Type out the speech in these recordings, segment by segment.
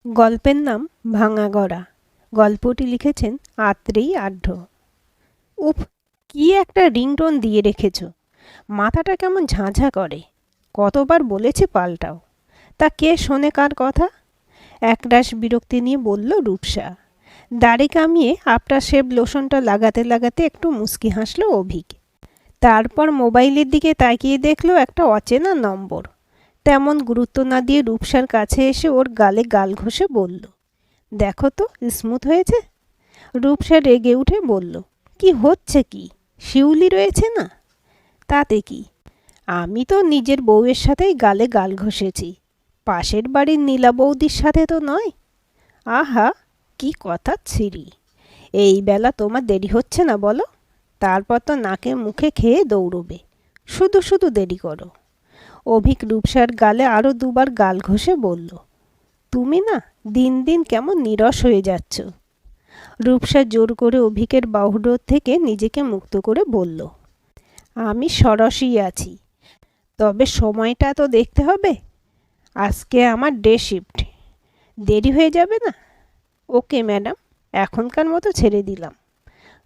গল্পের নাম ভাঙাগড়া। গল্পটি লিখেছেন আত্রেয়ী আঢ্য। উফ, কি একটা রিংটোন দিয়ে রেখেছ! মাথাটা কেমন ঝাঁঝা করে। কতবার বলেছি পাল্টাও, তা কে শোনে কার কথা? একরাশ বিরক্তি নিয়ে বলল রূপসা। দাড়ি কামিয়ে আফটার শেভ লোশনটা লাগাতে লাগাতে একটু মুচকি হাসল অভিক। তারপর মোবাইলের দিকে তাকিয়ে দেখলো একটা অচেনা নম্বর। তেমন গুরুত্ব না দিয়ে রূপসার কাছে এসে ওর গালে গাল ঘষে বলল, দেখো তো স্মুথ হয়েছে। রূপসা রেগে উঠে বলল, কি হচ্ছে কি? শিউলি রয়েছে না? তাতে কি? আমি তো নিজের বউয়ের সাথেই গালে গাল ঘষেছি, পাশের বাড়ির নীলা বৌদির সাথে তো নয়। আহা, কি কথা ছিরি! এই বেলা তোমার দেরি হচ্ছে না বলো? তারপর তো নাকে মুখে খেয়ে দৌড়বে। শুধু শুধু দেরি করো। অভিক রূপসার গালে আরও দুবার গাল ঘষে বলল, তুমি না দিন দিন কেমন নীরস হয়ে যাচ্ছ। রূপসা জোর করে অভিকের বাহুডোর থেকে নিজেকে মুক্ত করে বলল, আমি সরসই আছি, তবে সময়টা তো দেখতে হবে। আজকে আমার ডে শিফট, দেরি হয়ে যাবে না? ওকে ম্যাডাম, এখনকার মতো ছেড়ে দিলাম।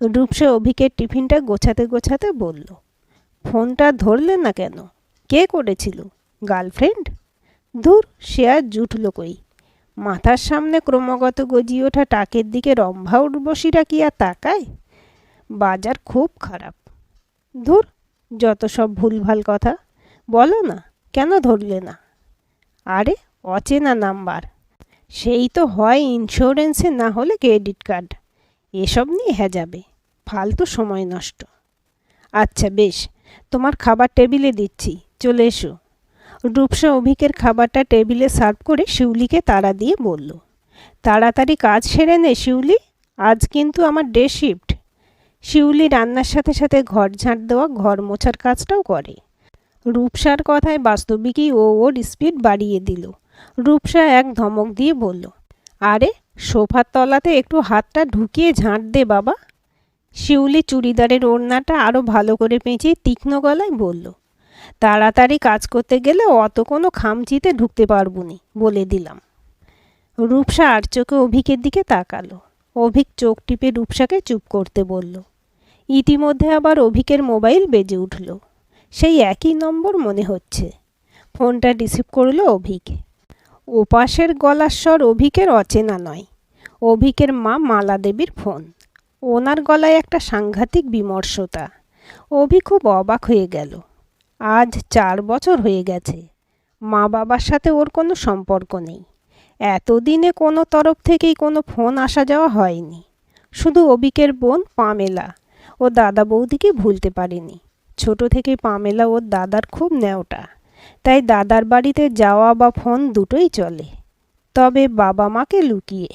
রূপসা অভিকের টিফিনটা গোছাতে গোছাতে বলল, ফোনটা ধরলে না কেন? কে করেছিল? গার্লফ্রেন্ড? ধুর, সে আর জুটল কই। মাথার সামনে ক্রমাগত গজিয়ে ওঠা টাকের দিকে রম্ভা উর্বশীরা কি আর তাকায়? বাজার খুব খারাপ। ধুর, যত সব ভুলভাল কথা। বলো না, কেন ধরলে না? আরে, অচেনা নাম্বার। সেই তো হয় ইন্স্যুরেন্সে, না হলে ক্রেডিট কার্ড। এসব নিয়ে যাবে ফালতু সময় নষ্ট। আচ্ছা বেশ, তোমার খাবার টেবিলে দিচ্ছি, চলে এসো। রূপসা অভিকের খাবারটা টেবিলে সার্ভ করে শিউলিকে তাড়া দিয়ে বলল, তাড়াতাড়ি কাজ সেরে নে শিউলি, আজ কিন্তু আমার ডে শিফট। শিউলি রান্নার সাথে সাথে ঘর ঝাঁট দেওয়া, ঘর মোছার কাজটাও করে। রূপসার কথায় বাস্তবিকই ওর স্পিড বাড়িয়ে দিল। রূপসা এক ধমক দিয়ে বলল, আরে, সোফার তলাতে একটু হাতটা ঢুকিয়ে ঝাঁট দে বাবা। শিউলি চুড়িদারের ওড়নাটা আরও ভালো করে পেঁচিয়ে তীক্ষ্ণ গলায় বলল, তাড়াতাড়ি কাজ করতে গেলে অত কোনো খামচিতে ঢুকতে পারবো নি, বলে দিলাম। রূপসা আর চোখে অভিকের দিকে তাকালো। অভিক চোখ টিপে রূপসাকে চুপ করতে বলল। ইতিমধ্যে আবার অভিকের মোবাইল বেজে উঠল। সেই একই নম্বর মনে হচ্ছে। ফোনটা রিসিভ করল অভিক। ওপাশের গলার স্বর অভিকের অচেনা নয়। অভিকের মা মালা দেবীর ফোন। ওনার গলায় একটা সাংঘাতিক বিমর্ষতা। অভি খুব অবাক হয়ে গেল। আজ 4 বছর হয়ে গেছে। মা বাবার সাথে ওর কোনো সম্পর্ক নেই। এতদিনে কোনো তরফ থেকেই কোনো ফোন আসা যাওয়া হয়নি। শুধু অভিকের বোন পামেলা ও দাদা বৌদিকে ভুলতে পারেনি। ছোট থেকে পামেলা ওর দাদার খুব ন্যাওটা, তাই দাদার বাড়িতে যাওয়া বা ফোন দুটোই চলে, তবে বাবা মাকে লুকিয়ে।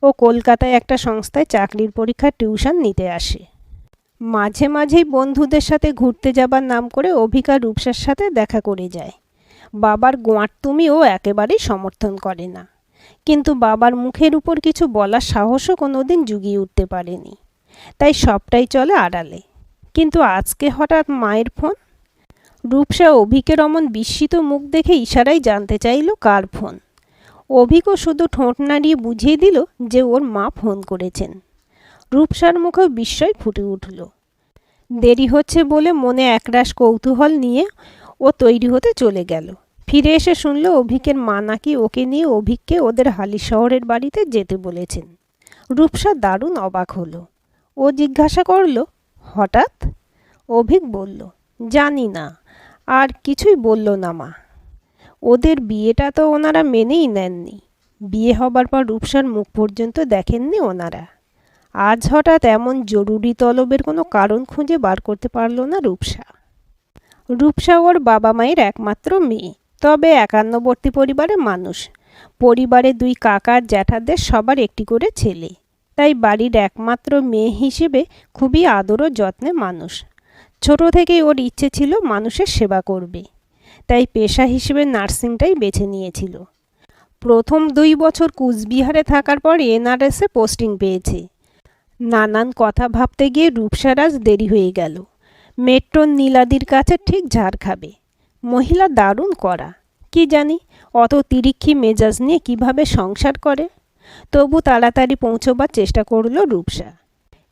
ও কলকাতায় একটা সংস্থায় চাকরির পরীক্ষার টিউশন নিতে আসে। মাঝে মাঝেই বন্ধুদের সাথে ঘুরতে যাবার নাম করে অভিকা রূপসার সাথে দেখা করে যায়। বাবার গোঁয়ার্তুমি ও একেবারেই সমর্থন করে না, কিন্তু বাবার মুখের উপর কিছু বলার সাহসও কোনোদিন জুগিয়ে উঠতে পারেনি, তাই সবটাই চলে আড়ালে। কিন্তু আজকে হঠাৎ মায়ের ফোন। রূপসা অভিকের অমন বিস্মিত মুখ দেখে ইশারায় জানতে চাইল কার ফোন। অভিকও শুধু ঠোঁট নাড়িয়ে বুঝিয়ে দিল যে ওর মা ফোন করেছেন। রূপসার মুখেও বিস্ময় ফুটে উঠল। দেরি হচ্ছে বলে মনে একরাশ কৌতূহল নিয়ে ও তৈরি হতে চলে গেল। ফিরে এসে শুনল অভিকের মা নাকি ওকে নিয়ে অভিককে ওদের হালি শহরের বাড়িতে যেতে বলেছেন। রূপসা দারুণ অবাক হলো। ও জিজ্ঞাসা করল, হঠাৎ? অভিক বলল, জানি না, আর কিছুই বলল না মা। ওদের বিয়েটা তো ওনারা মেনেই নেননি। বিয়ে হবার পর রূপসার মুখ পর্যন্ত দেখেননি ওনারা। আজ হঠাৎ এমন জরুরি তলবের কোনো কারণ খুঁজে বার করতে পারল না রূপসা। রূপসা ওর বাবা মায়ের একমাত্র মেয়ে, তবে একান্নবর্তী পরিবারের মানুষ। পরিবারে 2 কাকার জ্যাঠাদের সবার একটি করে ছেলে, তাই বাড়ির একমাত্র মেয়ে হিসেবে খুবই আদর ও যত্নে মানুষ। ছোট থেকেই ওর ইচ্ছে ছিল মানুষের সেবা করবে, তাই পেশা হিসেবে নার্সিংটাই বেছে নিয়েছিল। প্রথম 2 বছর কুচবিহারে থাকার পর এনআরএসে পোস্টিং পেয়েছে। নানান কথা ভাবতে গিয়ে রূপসার আজ দেরি হয়ে গেল। মেট্রোর নীলাদির কাছে ঠিক ঝাড় খাবে। মহিলা দারুণ কড়া, কি জানি অত তিরিক্ষি মেজাজ নিয়ে কিভাবে সংসার করে। তবু তাড়াতাড়ি পৌঁছবার চেষ্টা করল রূপসা,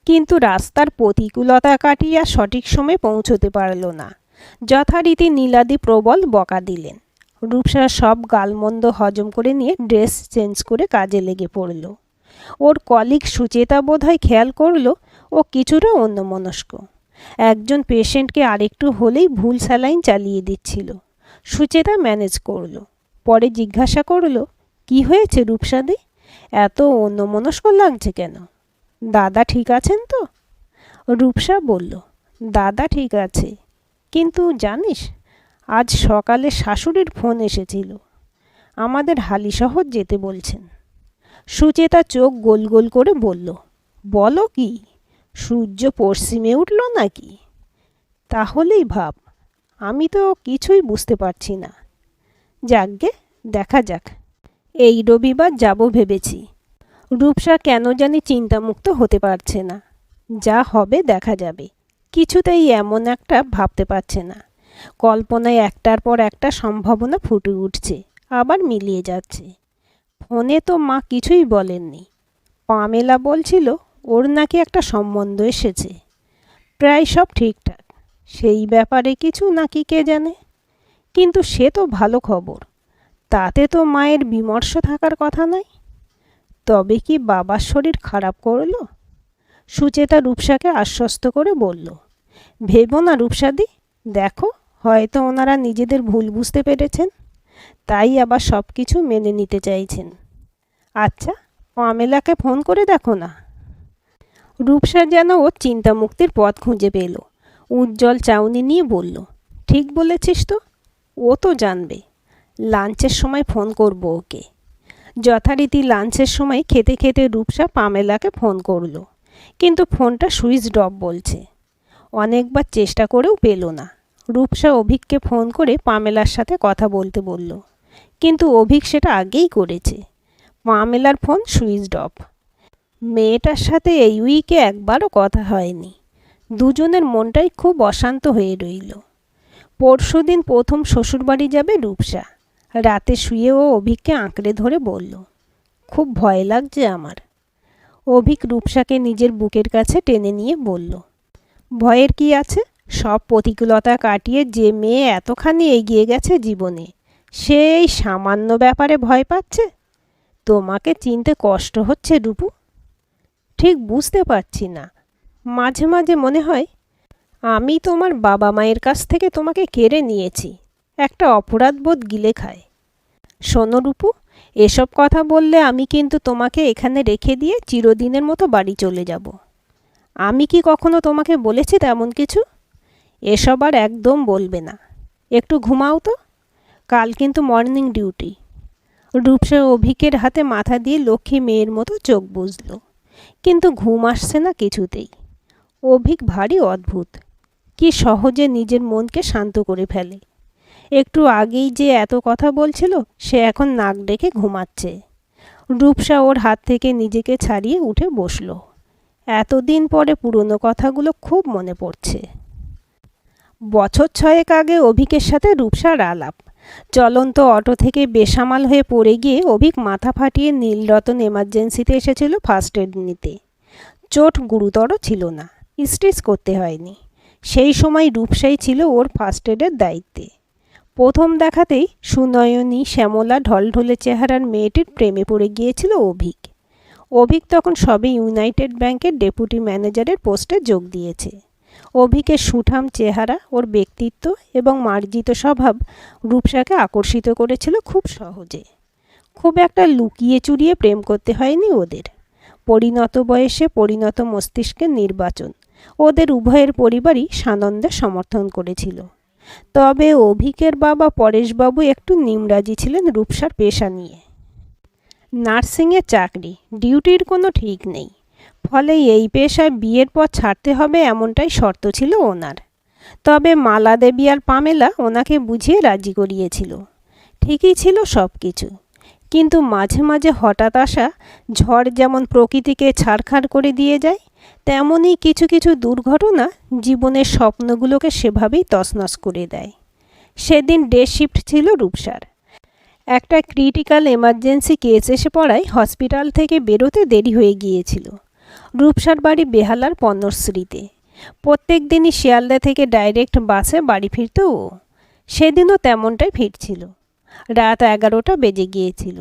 কিন্তু রাস্তার প্রতিকূলতা কাটিয়ে সঠিক সময়ে পৌঁছতে পারল না। যথারীতি নীলাদি প্রবল বকা দিলেন। রূপসা সব গালমন্দ হজম করে নিয়ে ড্রেস চেঞ্জ করে কাজে লেগে পড়ল। ওর কলিগ সুচেতা বোধহয় খেয়াল করল ও কিছুটা অন্যমনস্ক। একজন পেশেন্টকে আরেকটু হলেই ভুল স্যালাইন চালিয়ে দিচ্ছিল। সুচেতা ম্যানেজ করল। পরে জিজ্ঞাসা করল, কি হয়েছে রূপসাদি, এত অন্যমনস্ক লাগছে কেন? দাদা ঠিক আছেন তো? রূপসা বলল, দাদা ঠিক আছে, কিন্তু জানিস আজ সকালে শাশুড়ির ফোন এসেছিল, আমাদের হালিশহর যেতে বলছেন। সুচেতা চোখ গোল গোল করে বলল, বলো কি, সূর্য পশ্চিমে উঠল নাকি? তাহলেই ভাব, আমি তো কিছুই বুঝতে পারছি না। যাকগে, দেখা যাক। এই রবিবার যাব ভেবেছি। রূপসা কেন জানি চিন্তামুক্ত হতে পারছে না। যা হবে দেখা যাবে, কিছুতেই এমন একটা ভাবতে পারছে না। কল্পনায় একটার পর একটা সম্ভাবনা ফুটে উঠছে, আবার মিলিয়ে যাচ্ছে। ফোনে তো মা কিছুই বলেননি। পামেলা বলছিল ওর নাকি একটা সম্বন্ধ এসেছে, প্রায় সব ঠিকঠাক, সেই ব্যাপারে কিছু নাকি কে জানে। কিন্তু সে তো ভালো খবর, তাতে তো মায়ের বিমর্ষ থাকার কথা নয়। তবে কি বাবার শরীর খারাপ করলো? সুচেতা রূপসাকে আশ্বস্ত করে বলল, ভেবো না রূপসাদি, দেখো হয়তো ওনারা নিজেদের ভুল বুঝতে পেরেছেন, তাই আবার সব কিছু মেনে নিতে চাইছেন। আচ্ছা, পামেলাকে ফোন করে দেখো না। রূপসা যেন ওর চিন্তামুক্তির পথ খুঁজে পেল। উজ্জ্বল চাউনি নিয়ে বলল, ঠিক বলেছিস তো, ও তো জানবে। লাঞ্চের সময় ফোন করব ওকে। যথারীতি লাঞ্চের সময় খেতে খেতে রূপসা পামেলাকে ফোন করলো, কিন্তু ফোনটা সুইচড অফ বলছে। অনেকবার চেষ্টা করেও পেল না। রূপসা অভিককে ফোন করে পামেলার সাথে কথা বলতে বলল, কিন্তু অভিক সেটা আগেই করেছে। পামেলার ফোন সুইচড অফ। মেয়েটার সাথে এই উইকে একবারও কথা হয়নি। দুজনের মনটাই খুব অশান্ত হয়ে রইল। পরশুদিন প্রথম শ্বশুরবাড়ি যাবে রূপসা। রাতে শুয়ে ও অভিককে আঁকড়ে ধরে বলল, খুব ভয় লাগছে আমার। অভিক রূপসাকে নিজের বুকের কাছে টেনে নিয়ে বলল, ভয়ের কি আছে, সব প্রতিকূলতা কাটিয়ে যে মেয়ে এতখানি এগিয়ে গেছে জীবনে, সেই সামান্য ব্যাপারে ভয় পাচ্ছে? তোমাকে চিনতে কষ্ট হচ্ছে রূপু? ঠিক বুঝতে পারছি না। মাঝে মাঝে মনে হয় আমি তোমার বাবা মায়ের কাছ থেকে তোমাকে কেড়ে নিয়েছি, একটা অপরাধবোধ গিলে খায়। শোনো রূপু, এসব কথা বললে আমি কিন্তু তোমাকে এখানে রেখে দিয়ে চিরদিনের মতো বাড়ি চলে যাব। আমি কি কখনো তোমাকে বলেছি তেমন কিছু? এসব আর একদম বলবে না। একটু ঘুমাও তো, কাল কিন্তু মর্নিং ডিউটি। রূপসা অভিকের হাতে মাথা দিয়ে লক্ষ্মী মেয়ের মতো চোখ বুজল, কিন্তু ঘুম আসছে না কিছুতেই। অভিক ভারী অদ্ভুত, কি সহজে নিজের মনকে শান্ত করে ফেলে। একটু আগেই যে এত কথা বলছিল, সে এখন নাক ডেকে ঘুমাচ্ছে। রূপসা ওর হাত থেকে নিজেকে ছাড়িয়ে উঠে বসল। এতদিন পরে পুরনো কথাগুলো খুব মনে পড়ছে। বছর 6 আগে অভিকের সাথে রূপসার আলাপ। চলন্ত অটো থেকে বেসামাল হয়ে পড়ে গিয়ে অভিক মাথা ফাটিয়ে নীলরতন এমার্জেন্সিতে এসেছিল ফার্স্ট এড নিতে। চোট গুরুতর ছিল না, স্টিচ করতে হয়নি। সেই সময় রূপসাই ছিল ওর ফার্স্ট এডের দায়িত্বে। প্রথম দেখাতেই সুনয়নী শ্যামলা ঢলঢলে চেহারার মেয়েটির প্রেমে পড়ে গিয়েছিল অভিক। অভিক তখন সবে ইউনাইটেড ব্যাংকের ডেপুটি ম্যানেজারের পোস্টে যোগ দিয়েছে। অভিকের সুঠাম চেহারা, ওর ব্যক্তিত্ব এবং মার্জিত স্বভাব রূপসাকে আকর্ষিত করেছিল খুব সহজে। খুব একটা লুকিয়ে চুরিয়ে প্রেম করতে হয়নি ওদের। পরিণত বয়সে পরিণত মস্তিষ্কের নির্বাচন ওদের উভয়ের পরিবারই সানন্দে সমর্থন করেছিল। তবে অভিকের বাবা পরেশবাবু একটু নিমরাজি ছিলেন রূপসার পেশা নিয়ে। নার্সিংয়ে চাকরি, ডিউটির কোনো ঠিক নেই, ফলে এই পেশায় বিয়ের পর ছাড়তে হবে এমনটাই শর্ত ছিল ওনার। তবে মালা দেবী আর পামেলা ওনাকে বুঝিয়ে রাজি করিয়েছিল। ঠিকই ছিল সব কিছু, কিন্তু মাঝে মাঝে হঠাৎ আসা ঝড় যেমন প্রকৃতিকে ছাড়খাড় করে দিয়ে যায়, তেমনই কিছু কিছু দুর্ঘটনা জীবনের স্বপ্নগুলোকে সেভাবেই তছনছ করে দেয়। সেদিন ডে শিফট ছিল রূপসার। একটা ক্রিটিক্যাল এমার্জেন্সি কেস এসে পড়ায় হসপিটাল থেকে বেরোতে দেরি হয়ে গিয়েছিল। রূপসার বাড়ি বেহালার পণ্যশ্রীতে। প্রত্যেক দিনই শিয়ালদা থেকে ডাইরেক্ট বাসে বাড়ি ফিরত ও। সেদিনও তেমনটাই ফিরছিল। রাত 11টা বেজে গিয়েছিল।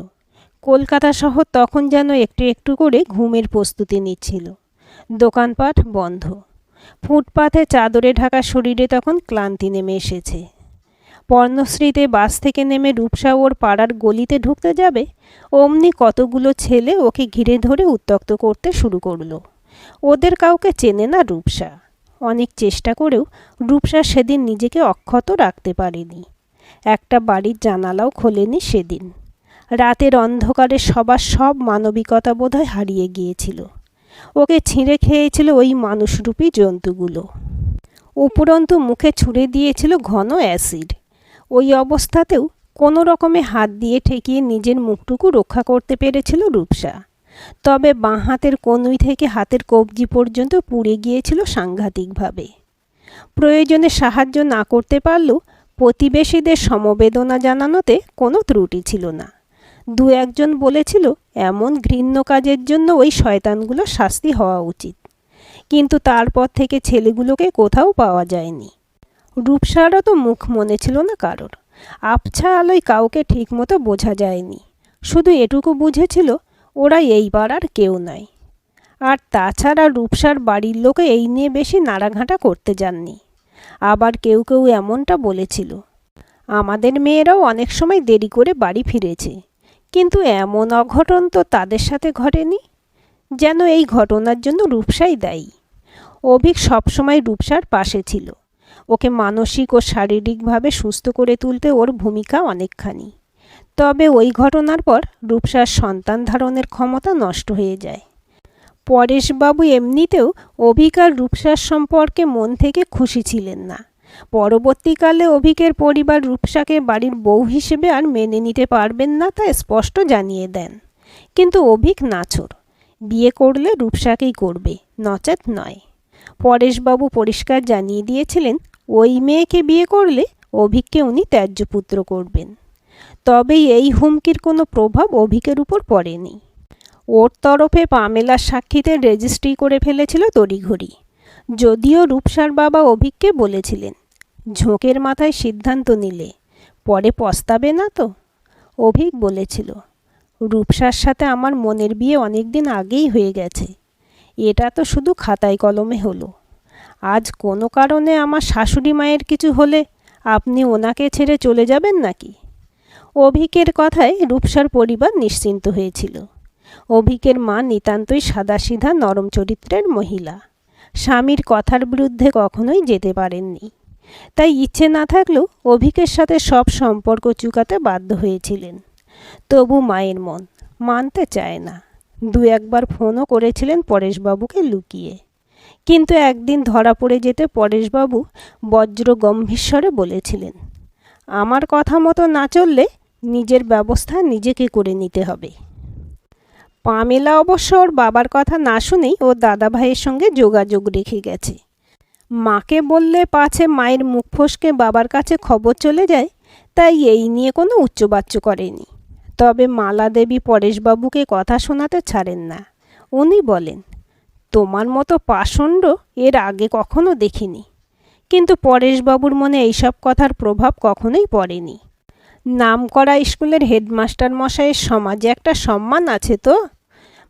কলকাতা শহর তখন যেন একটু একটু করে ঘুমের প্রস্তুতি নিচ্ছিল। দোকানপাট বন্ধ। ফুটপাথে চাদরে ঢাকা শরীরে তখন ক্লান্তি নেমে এসেছে। পর্ণশ্রীতে বাস থেকে নেমে রূপসা ওর পাড়ার গলিতে ঢুকতে যাবে, অমনি কতগুলো ছেলে ওকে ঘিরে ধরে উত্ত্যক্ত করতে শুরু করলো। ওদের কাউকে চেনে না রূপসা। অনেক চেষ্টা করেও রূপসা সেদিন নিজেকে অক্ষত রাখতে পারেনি। একটা বাড়ির জানালাও খোলেনি সেদিন। রাতের অন্ধকারে সবার সব মানবিকতা বোধহয় হারিয়ে গিয়েছিল। ওকে ছিঁড়ে খেয়েছিল ওই মানুষরূপী জন্তুগুলো। উপরন্তু মুখে ছুঁড়ে দিয়েছিল ঘন অ্যাসিড। ওই অবস্থাতেও কোনো রকমে হাত দিয়ে ঠেকিয়ে নিজের মুখটুকু রক্ষা করতে পেরেছিল রূপসা। তবে বাঁ হাতের কনুই থেকে হাতের কবজি পর্যন্ত পুড়ে গিয়েছিল সাংঘাতিকভাবে। প্রয়োজনে সাহায্য না করতে পারলেও প্রতিবেশীদের সমবেদনা জানানোতে কোনো ত্রুটি ছিল না। দু একজন বলেছিল এমন ঘৃণ্য কাজের জন্য ওই শয়তানগুলো শাস্তি হওয়া উচিত। কিন্তু তারপর থেকে ছেলেগুলোকে কোথাও পাওয়া যায়নি। রূপসারও তো মুখ মনে ছিল না কারোর। আবছা আলোয় কাউকে ঠিকমতো বোঝা যায়নি। শুধু এটুকু বুঝেছিল ওরা এই পাড়ার কেউ নয়। আর তাছাড়া রূপসার বাড়ির লোকে এই নিয়ে বেশি নাড়াঘাঁটা করতে যাননি। আবার কেউ কেউ এমনটা বলেছিল, আমাদের মেয়েরাও অনেক সময় দেরি করে বাড়ি ফিরেছে, কিন্তু এমন অঘটন তো তাদের সাথে ঘটেনি। যেন এই ঘটনার জন্য রূপসাই দায়ী। অভিক সবসময় রূপসার পাশে ছিল। ওকে মানসিক ও শারীরিকভাবে সুস্থ করে তুলতে ওর ভূমিকা অনেকখানি। তবে ওই ঘটনার পর রূপসার সন্তান ধারণের ক্ষমতা নষ্ট হয়ে যায়। পরেশবাবু এমনিতেও অভিক আর রূপসার সম্পর্কে মন থেকে খুশি ছিলেন না। পরবর্তীকালে অভিকের পরিবার রূপসাকে বাড়ির বউ হিসেবে আর মেনে নিতে পারবেন না তা স্পষ্ট জানিয়ে দেন। কিন্তু অভিক নাছোড়। বিয়ে করলে রূপসাকেই করবে, নচেত নয়। পরেশবাবু পরিষ্কার জানিয়ে দিয়েছিলেন ওই মেয়েকে বিয়ে করলে অভিককে উনি ত্যায্যপুত্র করবেন। তবে এই হুমকির কোনো প্রভাব অভিকের উপর পড়েনি। ওর তরফে পামেলার সাক্ষীতে রেজিস্ট্রি করে ফেলেছিল তড়িঘড়ি। যদিও রূপসার বাবা অভিককে বলেছিলেন, ঝোঁকের মাথায় সিদ্ধান্ত নিলে পরে পস্তাবে না তো। অভিক বলেছিল, রূপসার সাথে আমার মনের বিয়ে অনেক দিন আগেই হয়ে গেছে। এটা তো শুধু খাতায় কলমে হলো। আজ কোনো কারণে আমার শাশুড়ি মায়ের কিছু হলে আপনি ওনাকে ছেড়ে চলে যাবেন নাকি? অভিকের কথায় রূপসার পরিবার নিশ্চিন্ত হয়েছিল। অভিকের মা নিতান্তই সাদাসিধা নরম চরিত্রের মহিলা। স্বামীর কথার বিরুদ্ধে কখনোই যেতে পারেননি। তাই ইচ্ছে না থাকলেও অভিকের সাথে সব সম্পর্ক চুকাতে বাধ্য হয়েছিলেন। তবু মায়ের মন মানতে চায় না। দু একবার ফোনও করেছিলেন পরেশবাবুকে লুকিয়ে। কিন্তু একদিন ধরা পড়ে যেতে পরেশবাবু বজ্র গম্ভীরস্বরে বলেছিলেন, আমার কথা মতো না চললে নিজের ব্যবস্থা নিজেকে করে নিতে হবে। পামেলা অবশ্য ওর বাবার কথা না শুনেই ও দাদা ভাইয়ের সঙ্গে যোগাযোগ রেখে গেছে। মাকে বললে পাছে মায়ের মুখ ফসকে বাবার কাছে খবর চলে যায়, তাই এই নিয়ে কোনো উচ্চবাচ্য করেনি। তবে মালা দেবী পরেশবাবুকে কথা শোনাতে ছাড়েন না। উনি বলেন, তোমার মতো পাষণ্ড এর আগে কখনো দেখিনি। কিন্তু পরেশবাবুর মনে এইসব কথার প্রভাব কখনোই পড়েনি। নামকরা স্কুলের হেডমাস্টার মশাইয়ের সমাজে একটা সম্মান আছে তো।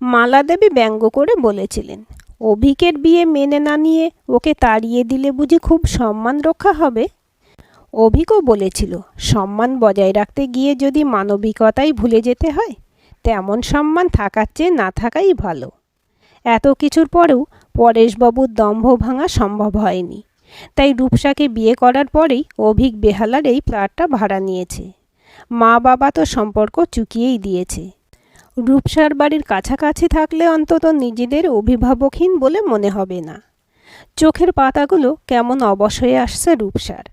মালা দেবী ব্যঙ্গ করে বলেছিলেন, অভিকের বিয়ে মেনে না নিয়ে ওকে তাড়িয়ে দিলে বুঝি খুব সম্মান রক্ষা হবে? অভিকও বলেছিল, সম্মান বজায় রাখতে গিয়ে যদি মানবিকতাই ভুলে যেতে হয়, তেমন সম্মান থাকার চেয়ে না থাকাই ভালো। এত কিছুর পরেও পরেশবাবুর দম্ভ ভাঙা সম্ভব হয়নি। তাই রূপসাকে বিয়ে করার পরেই অভিক বেহালার এই ফ্ল্যাটটা ভাড়া নিয়েছে। মা বাবা তো সম্পর্ক চুকিয়েই দিয়েছে। রূপসার বাড়ির কাছাকাছি থাকলে অন্তত নিজেদের অভিভাবকহীন বলে মনে হবে না। চোখের পাতাগুলো কেমন অবশ হয়ে আসছে রূপসার।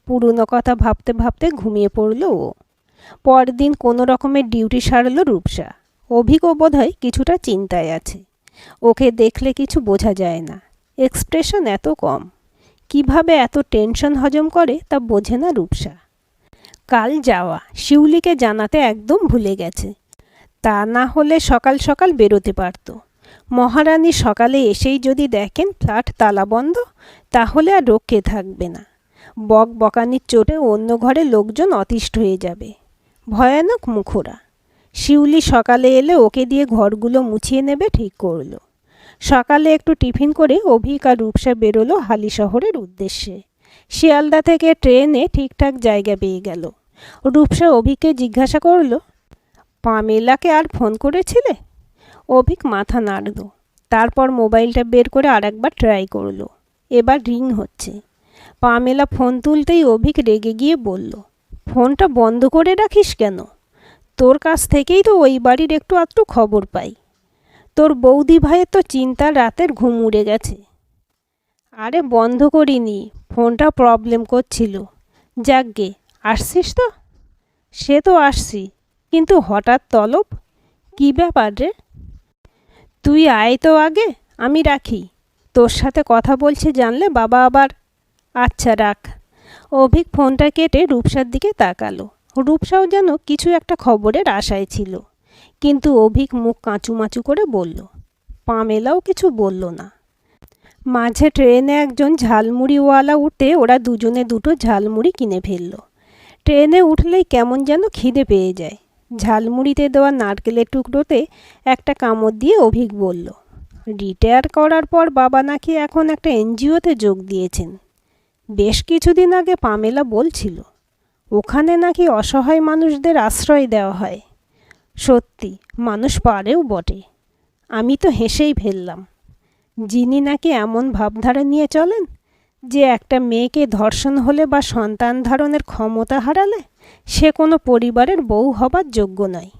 পুরনো কথা ভাবতে ভাবতে ঘুমিয়ে পড়ল ও। পরদিন কোনো রকমের ডিউটি সারল রূপসা। অভিকও বোধহয় কিছুটা চিন্তায় আছে। ওকে দেখলে কিছু বোঝা যায় না। এক্সপ্রেশন এত কম। কিভাবে এত টেনশন হজম করে তা বোঝে না রূপসা। কাল যাওয়া শিউলিকে জানাতে একদম ভুলে গেছে। তা না হলে সকাল সকাল বেরোতে পারত। মহারানী সকালে এসেই যদি দেখেন ফ্ল্যাট তালাবন্ধ, তাহলে আর রক্ষে থাকবে না। বক বকানির চোটে অন্য ঘরে লোকজন অতিষ্ঠ হয়ে যাবে। ভয়ানক মুখোরা। শিউলি সকালে এলে ওকে দিয়ে ঘরগুলো মুছিয়ে নেবে ঠিক করল। সকালে একটু টিফিন করে অভিক আর রূপসা বেরোলো হালি শহরের উদ্দেশ্যে। শিয়ালদা থেকে ট্রেনে ঠিকঠাক জায়গা পেয়ে গেল। রূপসা অভিককে জিজ্ঞাসা করল, পামেলাকে আর ফোন করেছিলে? অভিক মাথা নাড়ল। তারপর মোবাইলটা বের করে আরেকবার ট্রাই করলো। এবার রিং হচ্ছে। পামেলা ফোন তুলতেই অভিক রেগে গিয়ে বলল, ফোনটা বন্ধ করে রাখিস কেন? তোর কাছ থেকেই তো ওই বাড়ির একটু আধটু খবর পাই। তোর বৌদি ভাইয়ের তো চিন্তার রাতের ঘুম উড়ে গেছে। আরে বন্ধ করিনি, ফোনটা প্রবলেম করছিল। যাকগে, আসছিস তো? সে তো আসছি, কিন্তু হঠাৎ তলব, কী ব্যাপার রে? তুই আয় তো আগে, আমি রাখি। তোর সাথে কথা বলছে জানলে বাবা আবার। আচ্ছা রাখ। অভিক ফোনটা কেটে রূপসার দিকে তাকালো। রূপসাও যেন কিছু একটা খবরের আশায় ছিল, কিন্তু অভিক মুখ কাঁচুমাচু করে বলল। পামেলাও কিছু বলল না। মাঝে ট্রেনে একজন ঝালমুড়িওয়ালা উঠে ওরা দুজনে দুটো ঝালমুড়ি কিনে ফেলল। ট্রেনে উঠলেই কেমন যেন খিদে পেয়ে যায়। ঝালমুড়িতে দেওয়া নারকেলের টুকরোতে একটা কামড় দিয়ে অভিক বলল, রিটায়ার করার পর বাবা নাকি এখন একটা এনজিওতে যোগ দিয়েছেন। বেশ কিছুদিন আগে পামেলা বলছিল, ওখানে নাকি অসহায় মানুষদের আশ্রয় দেওয়া হয়। সত্যি, মানুষ পারেও বটে। আমি তো হেসেই ফেললাম। যিনি নাকি এমন ভাবধারা নিয়ে চলেন যে একটা মেয়েকে ধর্ষণ হলে বা সন্তান ধারণের ক্ষমতা হারালে সে কোনো পরিবারের বউ হবার যোগ্য নয়।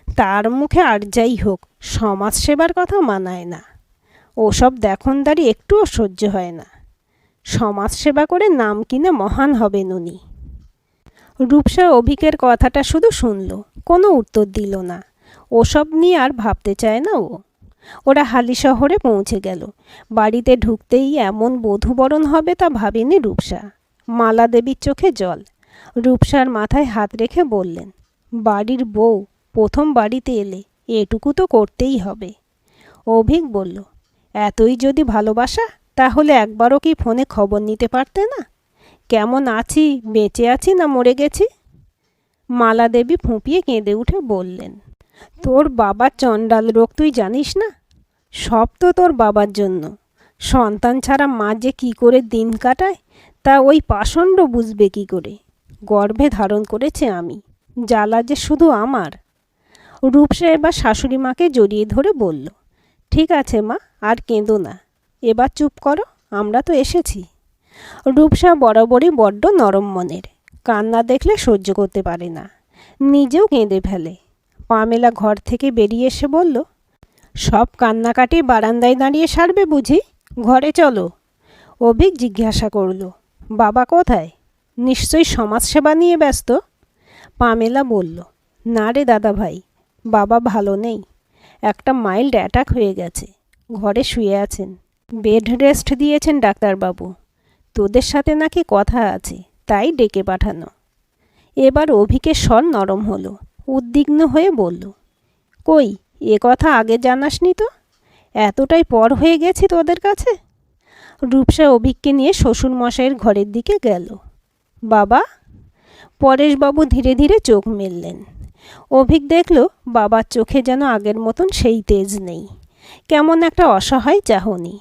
তার মুখে আর যাই হোক সমাজসেবার কথা মানায় না। ওসব দেখনদারি একটুও সহ্য হয় না। সমাজসেবা করে নাম কিনে মহান হবেন উনি। রূপসা অভিকের কথাটা শুধু শুনল, কোনো উত্তর দিল না। ওসব নিয়ে আর ভাবতে চায় না ও। ওরা হালি শহরে পৌঁছে গেল। বাড়িতে ঢুকতেই এমন বধূবরণ হবে তা ভাবেনি রূপসা। মালা দেবীর চোখে জল। রূপসার মাথায় হাত রেখে বললেন, বাড়ির বউ, প্রথম বাড়িতে এলে এটুকু তো করতেই হবে। অভিক বলল, এতই যদি ভালোবাসা তাহলে একবারও কি ফোনে খবর নিতে পারতে না? কেমন আছি, বেঁচে আছি না মরে গেছি? মালা দেবী ফুঁপিয়ে কেঁদে উঠে বললেন, তোর বাবার চণ্ডাল রোগ তুই জানিস না? সব তো তোর বাবার জন্য। সন্তান ছাড়া মা যে কী করে দিন কাটায় তা ওই পাষণ্ড বুঝবে কী করে? গর্ভে ধারণ করেছে আমি, জ্বালা যে শুধু আমার। রূপসা এবার শাশুড়ি মাকে জড়িয়ে ধরে বলল, ঠিক আছে মা, আর কেঁদো না। এবার চুপ করো, আমরা তো এসেছি। রূপসা বরাবরই বড্ড নরম মনের। কান্না দেখলে সহ্য করতে পারে না, নিজেও কেঁদে ফেলে। পামেলা ঘর থেকে বেরিয়ে এসে বলল, সব কান্নাকাটি বারান্দায় দাঁড়িয়ে সারবে বুঝি? ঘরে চলো। অভিক জিজ্ঞাসা করল, বাবা কোথায়? নিশ্চয়ই সমাজসেবা নিয়ে ব্যস্ত। পামেলা বলল, না রে দাদা ভাই, বাবা ভালো নেই। একটা মাইল্ড অ্যাটাক হয়ে গেছে। ঘরে শুয়ে আছেন। বেড রেস্ট দিয়েছেন ডাক্তারবাবু। তোদের সাথে নাকি কথা আছে, তাই ডেকে পাঠানো। এবার অভিকের স্বর নরম হলো। উদ্বিগ্ন হয়ে বলল, কই, এ কথা আগে জানাসনি তো? এতটাই পর হয়ে গেছি তোদের কাছে। রূপসা অভিককে নিয়ে শ্বশুরমশাইয়ের ঘরের দিকে গেল। বাবা? পরেশবাবু ধীরে ধীরে চোখ মেললেন। অভিক দেখল বাবার চোখে যেন আগের মতন সেই তেজ নেই। কেমন একটা অসহায় চাহনি।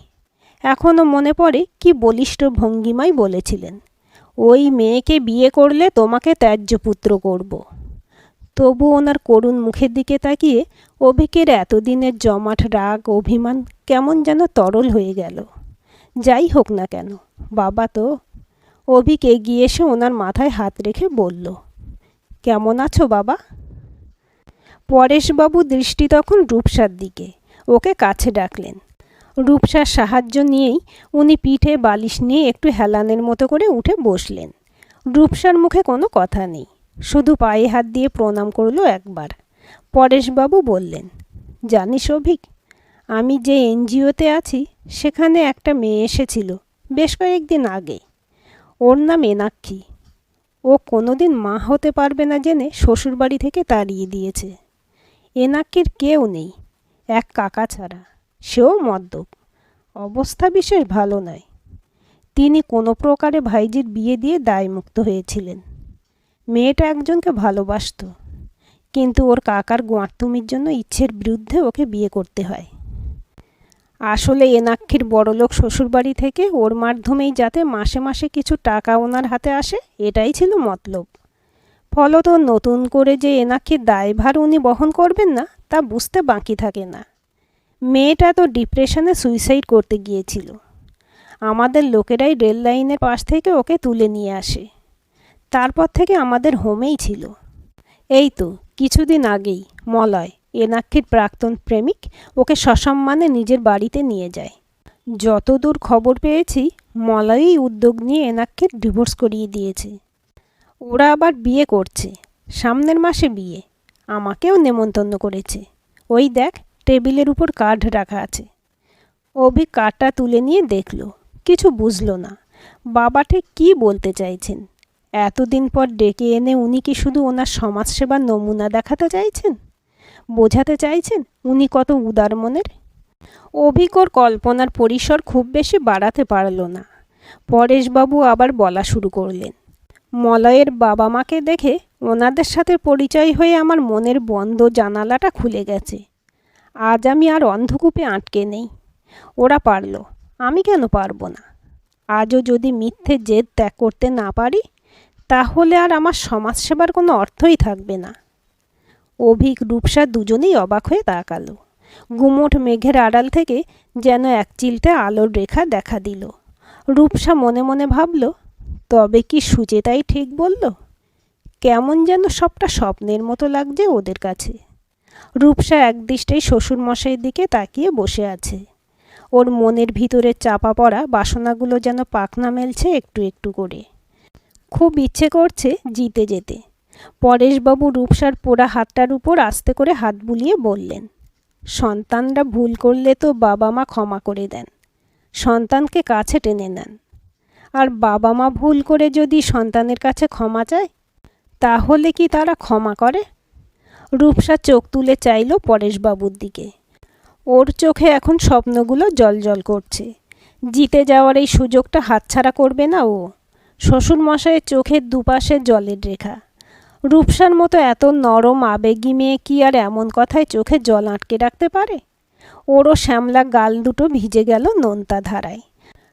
এখনও মনে পড়ে কি বলিষ্ঠ ভঙ্গিমায় বলেছিলেন, ওই মেয়েকে বিয়ে করলে তোমাকে ত্যায্য পুত্র করব। তবু ওনার করুণ মুখের দিকে তাকিয়ে অভিকের এতদিনের জমাট রাগ অভিমান কেমন যেন তরল হয়ে গেল। যাই হোক না কেন, বাবা তো। অভিক এগিয়ে এসে ওনার মাথায় হাত রেখে বলল, কেমন আছো বাবা? পরেশবাবু দৃষ্টি তখন রূপসার দিকে। ওকে কাছে ডাকলেন। রূপসার সাহায্য নিয়েই উনি পিঠে বালিশ নিয়ে একটু হেলানের মতো করে উঠে বসলেন। রূপসার মুখে কোনো কথা নেই, শুধু পায়ে হাত দিয়ে প্রণাম করল একবার। পরেশবাবু বললেন, জানিস অভিক, আমি যে এনজিওতে আছি সেখানে একটা মেয়ে এসেছিল বেশ কয়েকদিন আগে। ওর নাম এনাক্ষী। ও কোনোদিন মা হতে পারবে না জেনে শ্বশুরবাড়ি থেকে তাড়িয়ে দিয়েছে। এনাক্ষীর কেউ নেই, এক কাকা ছাড়া, সেও মদ্যপ। অবস্থা বিশেষ ভালো নয়। তিনি কোনো প্রকারে ভাইজির বিয়ে দিয়ে দায়মুক্ত হয়েছিলেন। মেয়েটা একজনকে ভালোবাসত, কিন্তু ওর কাকার গোঁয়ার্তুমির জন্য ইচ্ছের বিরুদ্ধে ওকে বিয়ে করতে হয়। আসলে এনাক্ষীর বড়লোক শ্বশুরবাড়ি থেকে ওর মাধ্যমেই যাতে মাসে মাসে কিছু টাকা ওনার হাতে আসে, এটাই ছিল মতলব। ফলত নতুন করে যে এনাক্ষীর দায়ভার উনি বহন করবেন না তা বুঝতে বাকি থাকে না। মেয়েটা তো ডিপ্রেশনে সুইসাইড করতে গিয়েছিল। আমাদের লোকেরাই রেল লাইনের পাশ থেকে ওকে তুলে নিয়ে আসে। তারপর থেকে আমাদের হোমেই ছিল। এই তো কিছুদিন আগেই মলয়, এনাক্ষীর প্রাক্তন প্রেমিক, ওকে সসম্মানে নিজের বাড়িতে নিয়ে যায়। যতদূর খবর পেয়েছি মলয়ই উদ্যোগ নিয়ে এনাক্ষীর ডিভোর্স করিয়ে দিয়েছে। ওরা আবার বিয়ে করছে, সামনের মাসে বিয়ে। আমাকেও নেমন্তন্ন করেছে। ওই দেখ, টেবিলের উপর কার্ড রাখা আছে। অভি কার্ডটা তুলে নিয়ে দেখল, কিছু বুঝল না। বাবা ঠিক কী বলতে চাইছেন। এতদিন পর ডেকে এনে উনি কি শুধু ওনার সমাজসেবার নমুনা দেখাতে চাইছেন? বোঝাতে চাইছেন উনি কত উদার মনের? অভিক ওর কল্পনার পরিসর খুব বেশি বাড়াতে পারল না। পরেশবাবু আবার বলা শুরু করলেন, মলয়ের বাবা মাকে দেখে ওনাদের সাথে পরিচয় হয়ে আমার মনের বন্ধ জানালাটা খুলে গেছে। আজ আমি আর অন্ধকূপে আটকে নেই। ওরা পারল, আমি কেন পারবো না? আজও যদি মিথ্যে জেদ ত্যাগ করতে না পারি, তাহলে আর আমার সমাজসেবার কোনো অর্থই থাকবে না। অভিক রূপসা দুজনেই অবাক হয়ে তাকালো। গুমোট মেঘের আড়াল থেকে যেন এক চিলতে আলোর রেখা দেখা দিল। রূপসা মনে মনে ভাবল, তবে কি সুচেতাই ঠিক বলল? কেমন যেন সবটা স্বপ্নের মতো লাগছে ওদের কাছে। রূপসা একদৃষ্টেই শ্বশুরমশাইয়ের দিকে তাকিয়ে বসে আছে। ওর মনের ভিতরে চাপা পড়া বাসনাগুলো যেন পাখনা মেলছে একটু একটু করে। খুব ইচ্ছে করছে জিতে যেতে। পরেশবাবু রূপসার পোড়া হাতটার উপর আস্তে করে হাত বুলিয়ে বললেন, সন্তানরা ভুল করলে তো বাবা মা ক্ষমা করে দেন, সন্তানকে কাছে টেনে নেন। আর বাবা মা ভুল করে যদি সন্তানের কাছে ক্ষমা চায়, তাহলে কি তারা ক্ষমা করে? রূপসা চোখ তুলে চাইল পরেশবাবুর দিকে। ওর চোখে এখন স্বপ্নগুলো জলজল করছে। জিতে যাওয়ার এই সুযোগটা হাতছাড়া করবে না ও। শ্বশুরমশাইয়ের চোখের দুপাশে জলের রেখা। রূপসার মতো এত নরম আবেগী মেয়ে কি আর এমন কথায় চোখে জল আটকে রাখতে পারে? ওরও শ্যামলা গাল দুটো ভিজে গেল নোনতা ধারায়।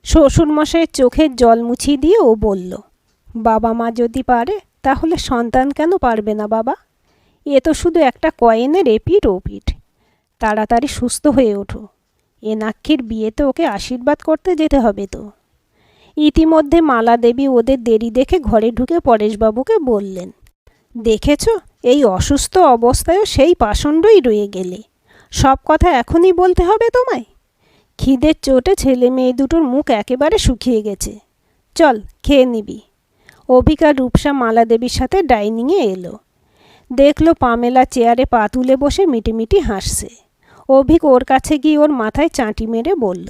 শ্বশুরমশাইয়ের চোখের জল মুছিয়ে দিয়ে ও বলল, বাবা মা যদি পারে, তাহলে সন্তান কেন পারবে না বাবা? এ তো শুধু একটা কয়েনের এপিঠ ওপিঠ। তাড়াতাড়ি সুস্থ হয়ে ওঠো। এনাক্ষীর বিয়েতে ওকে আশীর্বাদ করতে যেতে হবে তো। ইতিমধ্যে মালা দেবী ওদের দেরি দেখে ঘরে ঢুকে পরেশবাবুকে বললেন, দেখেছ, এই অসুস্থ অবস্থায়ও সেই পাষণ্ডই রয়ে গেলে। সব কথা এখনই বলতে হবে তোমায়? খিদের চোটে ছেলে মেয়ে দুটোর মুখ একেবারে শুকিয়ে গেছে। চল খেয়ে নিবি। অভিকা রূপসা মালা দেবীর সাথে ডাইনিংয়ে এলো। দেখল পামেলা চেয়ারে পা তুলে বসে মিটিমিটি হাসছে। অভিক ওর কাছে গিয়ে ওর মাথায় চাঁটি মেরে বলল,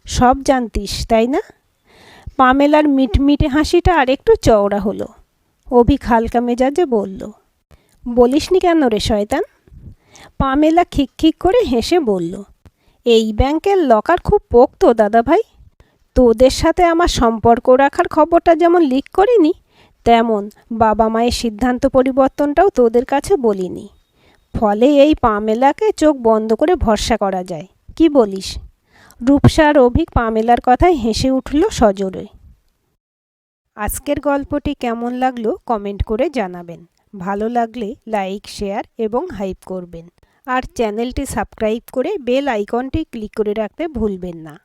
সব জানতিস তাই না? পামেলার মিটমিটে হাসিটা আরেকটু চওড়া হলো। অভিক হালকা মেজাজে বলল, বলিসনি কেন রে শয়তান? পামেলা খিকখিক করে হেসে বলল, এই ব্যাংকের লকার খুব পোক্ত দাদা ভাই। তোদের সাথে আমার সম্পর্ক রাখার খবরটা যেমন লিক করিনি, তেমন বাবা মায়ের সিদ্ধান্ত পরিবর্তনটাও তোদের কাছে বলিনি। ফলে এই পামেলাকে চোখ বন্ধ করে ভরসা করা যায়। কি বলিস? রূপসা আর অভিক পামেলার কথায় হেসে উঠল সজোরে। আজকের গল্পটি কেমন লাগলো কমেন্ট করে জানাবেন। ভালো লাগলে লাইক, শেয়ার এবং হাইপ করবেন। আর চ্যানেলটি সাবস্ক্রাইব করে বেল আইকনটি ক্লিক করে রাখতে ভুলবেন না।